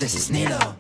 This is Nilo.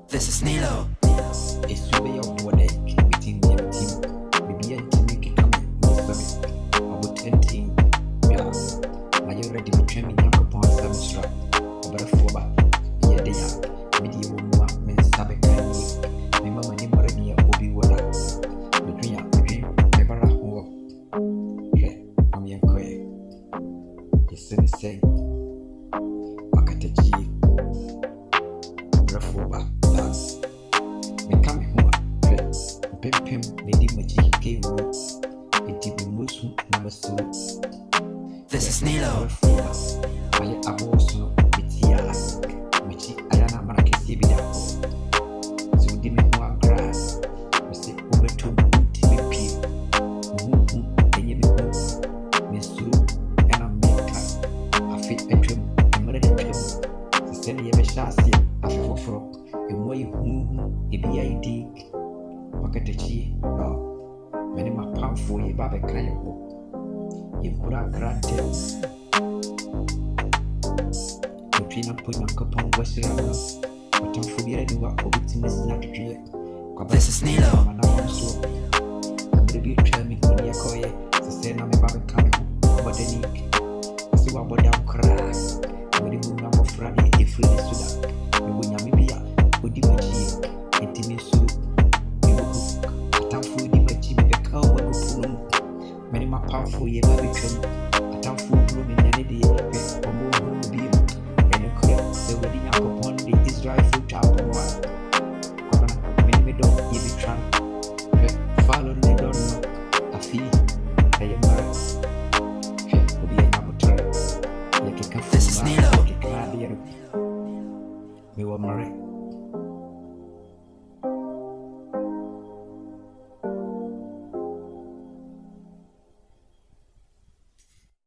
This is Nilo. It's the way of what they between the team. Maybe I can make it come. About 10. Yeah, I already between me upon some strap. Over a 4 yeah, they are. Media more men stab it. My mamma never near Obi Wada. Between never a hole. Yeah, I'm young quay. It's the same. Makatachi. Over a 4 Pim, lady Machi came it did most number 2. This is Nilo. I was no Bitia, Machi Ayana Marquesi Bida. So give me more grass. We say over to TV. And you know, Miss Sue and America. I fit a trim, I'm ready to trim. The same year, Shassi, I feel for a more you if I dig. Makatachi, no. Many my palm for ye, Baba Kayo. You could have granted. Between a put my cup on Western, but I'm forgetting what victims not to drink. This is Nilo. And I also the tell me when you're coy, to say, I'm a Baba Kayo, but the nick. So I would have cried. When you move number Friday, if you listen to that, you will not be a good image, intimate soup. Many my powerful ye baby trim. I don't fool room in any day, or more room be and a clip the wedding up upon the Israel foot out of one. Many me don't give it tramp. Follow they don't know. I feel I am married. Will be a number 3. This is Nilo. We were married.